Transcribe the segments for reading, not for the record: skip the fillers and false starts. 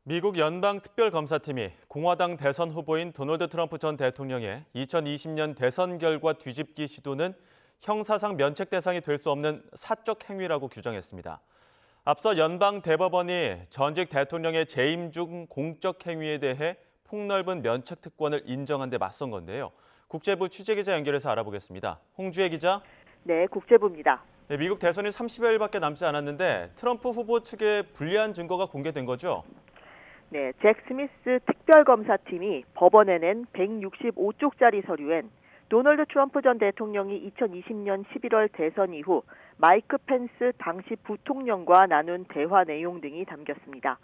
미국 연방특별검사팀이 공화당 대선 후보인 도널드 트럼프 전 대통령의 2020년 대선 결과 뒤집기 시도는 형사상 면책 대상이 될 수 없는 사적 행위라고 규정했습니다. 앞서 연방대법원이 전직 대통령의 재임 중 공적 행위에 대해 폭넓은 면책 특권을 인정한 데 맞선 건데요. 국제부 취재기자 연결해서 알아보겠습니다. 홍주혜 기자. 네, 국제부입니다. 네, 미국 대선이 30여일밖에 남지 않았는데 트럼프 후보 측에 불리한 증거가 공개된 거죠? 네, 잭 스미스 특별검사팀이 법원에 낸 165쪽짜리 서류엔 도널드 트럼프 전 대통령이 2020년 11월 대선 이후 마이크 펜스 당시 부통령과 나눈 대화 내용 등이 담겼습니다.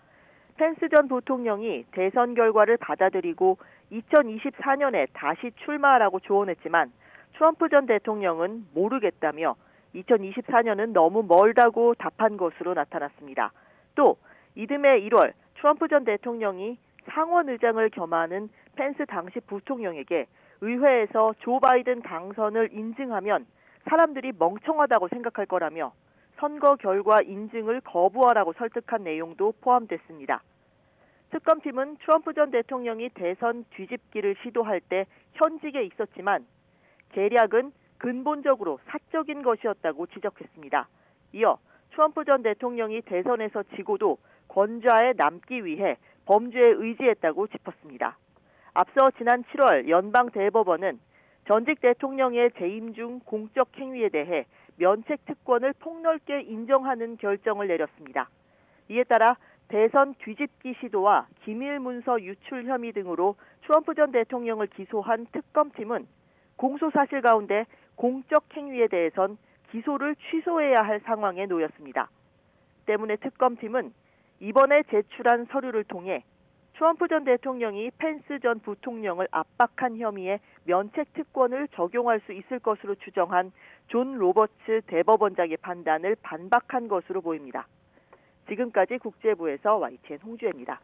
펜스 전 부통령이 대선 결과를 받아들이고 2024년에 다시 출마하라고 조언했지만 트럼프 전 대통령은 모르겠다며 2024년은 너무 멀다고 답한 것으로 나타났습니다. 또 이듬해 1월 트럼프 전 대통령이 상원 의장을 겸하는 펜스 당시 부통령에게 의회에서 조 바이든 당선을 인증하면 사람들이 멍청하다고 생각할 거라며 선거 결과 인증을 거부하라고 설득한 내용도 포함됐습니다. 특검팀은 트럼프 전 대통령이 대선 뒤집기를 시도할 때 현직에 있었지만 계략은 근본적으로 사적인 것이었다고 지적했습니다. 이어 트럼프 전 대통령이 대선에서 지고도 권좌에 남기 위해 범죄에 의지했다고 짚었습니다. 앞서 지난 7월 연방대법원은 전직 대통령의 재임 중 공적 행위에 대해 면책 특권을 폭넓게 인정하는 결정을 내렸습니다. 이에 따라 대선 뒤집기 시도와 기밀 문서 유출 혐의 등으로 트럼프 전 대통령을 기소한 특검팀은 공소 사실 가운데 공적 행위에 대해선 기소를 취소해야 할 상황에 놓였습니다. 때문에 특검팀은 이번에 제출한 서류를 통해 트럼프 전 대통령이 펜스 전 부통령을 압박한 혐의에 면책 특권을 적용할 수 있을 것으로 추정한 존 로버츠 대법원장의 판단을 반박한 것으로 보입니다. 지금까지 국제부에서 YTN 홍주혜입니다.